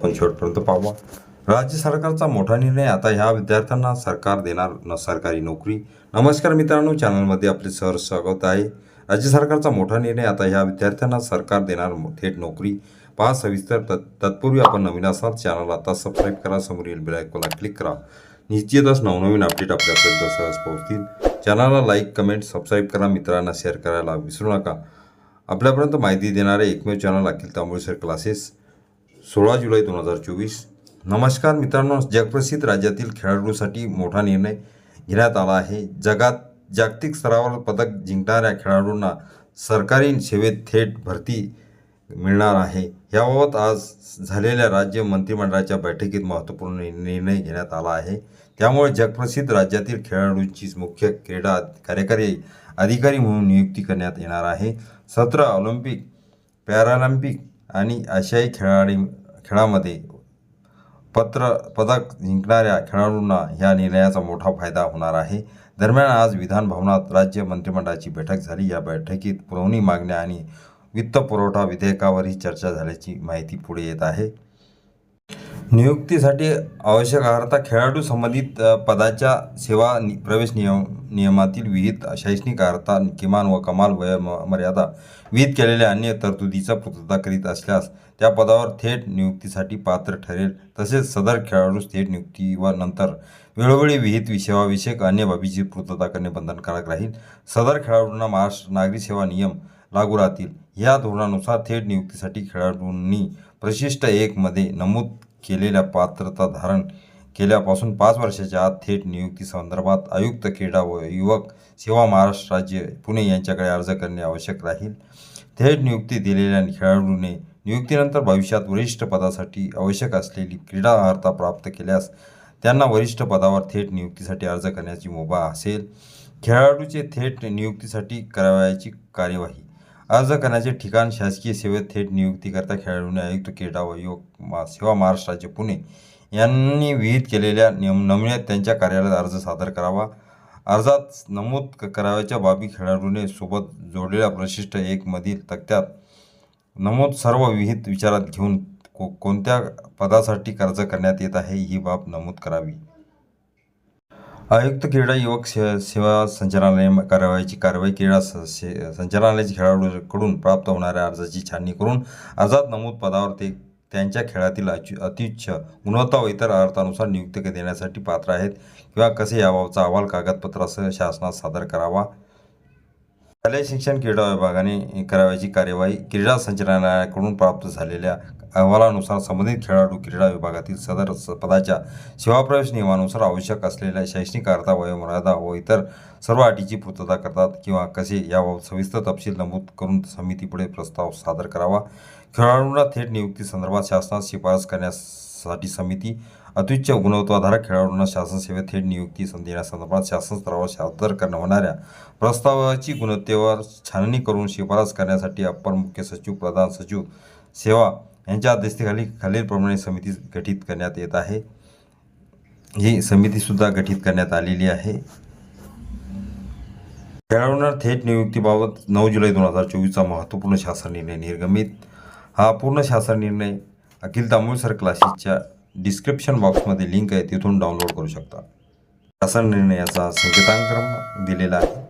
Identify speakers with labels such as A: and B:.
A: पण शेवटपर्यंत पाहावा। राज्य सरकारचा मोठा निर्णय, आता ह्या विद्यार्थ्यांना सरकार देणार सरकारी नोकरी। नमस्कार मित्रांनो, चॅनलमध्ये आपले सहर्ष स्वागत आहे। राज्य सरकारचा मोठा निर्णय, आता ह्या विद्यार्थ्यांना सरकार देणार थेट नोकरी। पहा सविस्तर। तत्पूर्वी आपण नवीन असाल चॅनल आता सबस्क्राईब करा, समोरील बेल आयकॉनला क्लिक करा। निश्चितच नवनवीन अपडेट आपल्यापर्यंत सहज पोहोचतील। चॅनलला लाईक, कमेंट, सबस्क्राईब करा, मित्रांना शेअर करायला विसरू नका। आपल्यापर्यंत माहिती देणारे एकमेव चॅनल अखिल तांबोळी क्लासेस। 16 जुलै 2024। नमस्कार मित्रांनो, जगप्रसिद्ध राज्यातील खेळाडूंसाठी मोठा निर्णय घेण्यात आला आहे। जागतिक स्तरावर पदक जिंकणाऱ्या खेळाडूंना सरकारी सेवेत थेट भरती मिळणार आहे। याबाबत आज झालेल्या राज्य मंत्रिमंडळाच्या बैठकीत महत्त्वपूर्ण निर्णय घेण्यात आला आहे। त्यामुळे जगप्रसिद्ध राज्यातील खेळाडूंची मुख्य क्रीडा कार्यकारी अधिकारी म्हणून नियुक्ती करण्यात येणार आहे। 17 ऑलिम्पिक, पॅरालिम्पिक आणि आशियाई खेळामध्ये पदक जिंकणाऱ्या खेळाडूंना ह्या निर्णयाचा मोठा फायदा होणार आहे। दरम्यान आज विधान भवनात राज्य मंत्रिमंडळाची बैठक झाली। या बैठकीत पुरवणी मागण्या आणि वित्तपुरवठा विधेयकावरही चर्चा झाल्याची माहिती पुढे येत आहे। नियुक्तीसाठी आवश्यक अर्हता, खेळाडू संबंधित पदाच्या सेवा प्रवेश नियमातील विहित शैक्षणिक अर्हता, किमान व कमाल वयोमर्यादा, विहित केलेल्या अन्य तरतुदीचा पूर्तता करीत असल्यास त्या पदावर थेट नियुक्तीसाठी पात्र ठरेल। तसेच सदर खेळाडूस थेट नियुक्ती व नंतर वेळोवेळी विहित सेवाविषयक अन्य बाबीची पूर्तता करणे बंधनकारक राहील। सदर खेळाडूंना महाराष्ट्र नागरी सेवा नियम लागू राहतील। या धोरणानुसार थेट नियुक्तीसाठी खेळाडूंनी परिशिष्ट 1 मध्ये नमूद केलेल्या पात्रता धारण केल्यापासून 5 वर्षाच्या आत थेट नियुक्ती संदर्भात आयुक्त क्रीडा व युवक सेवा महाराष्ट्र राज्य पुणे यांच्याकडे अर्ज करणे आवश्यक राहील। थेट नियुक्ती दिलेल्या खेळाडूने नियुक्तीनंतर भविष्यात वरिष्ठ पदासाठी आवश्यक असलेली क्रीडा अर्हता प्राप्त केल्यास त्यांना वरिष्ठ पदावर थेट नियुक्तीसाठी अर्ज करण्याची मुभा असेल। खेळाडूचे थेट नियुक्तीसाठी करावयाची कार्यवाही, अर्ज करण्याचे ठिकाण, शासकीय सेवेत थेट नियुक्तीकरता खेळाडूने आयुक्त क्रीडा व युवक सेवा महाराष्ट्र राज्य पुणे यांनी विहित केलेल्या नमुन्यात त्यांच्या कार्यालयात अर्ज सादर करावा। अर्जात नमूद करावयाच्या बाबी खेळाडूने सोबत जोडलेल्या परिशिष्ट 1 मधील तक्त्यात नमूद सर्व विहित विचारात घेऊन कोणत्या पदासाठी अर्ज करण्यात येत आहे ही बाब नमूद करावी। आयुक्त क्रीडा युवक सेवा संचालनालय करावयाची कारवाई, क्रीडा संचालनालयाचे खेळाडूकडून प्राप्त होणाऱ्या अर्जाची छाननी करून अर्जात नमूद पदावर ते त्यांच्या खेळातील अत्युच्च गुणवत्ता व इतर अर्थानुसार नियुक्ती देण्यासाठी पात्र आहेत किंवा कसे याबाबतचा अहवाल कागदपत्रासह शासनास सादर करावा। शालेय शिक्षण क्रीडा विभागाने करावयाची कार्यवाही, क्रीडा संचालनालयाकडून प्राप्त झालेल्या अहवालानुसार संबंधित खेळाडू क्रीडा विभागातील सदर पदाच्या सेवाप्रवेश नियमानुसार आवश्यक असलेल्या शैक्षणिक अर्हता, वयोमर्यादा व इतर सर्व अटीची पूर्तता करतात किंवा कसे याबाबत सविस्तर तपशील नमूद करून समितीपुढे प्रस्ताव सादर करावा। खेळाडूंना थेट नियुक्ती संदर्भात शासनास शिफारस करण्यासाठी समिती, अत्युच्च गुणवत्ताधारक खेळाडूंना शासन सेवेत थेट नियुक्ती देण्यासंदर्भात शासन स्तरावर सादर होणाऱ्या प्रस्तावाची गुणवत्तेवर छाननी करून शिफारस करण्यासाठी अप्पर मुख्य सचिव, प्रधान सचिव सेवा यांच्या अध्यक्षतेखाली खालीलप्रमाणे समिती गठीत करण्यात येत आहे। ही समितीसुद्धा गठीत करण्यात आलेली आहे। खेळाडूंना थेट नियुक्तीबाबत 9 जुलै 2024चा महत्त्वपूर्ण शासन निर्णय निर्गमित। हा पूर्ण शासन निर्णय अखिल तांबोळी क्लासेसच्या डिस्क्रिप्शन बॉक्समध्ये लिंक आहे, तिथून डाउनलोड करू शकता। शासन निर्णयाचा संकेतांक दिलेला आहे।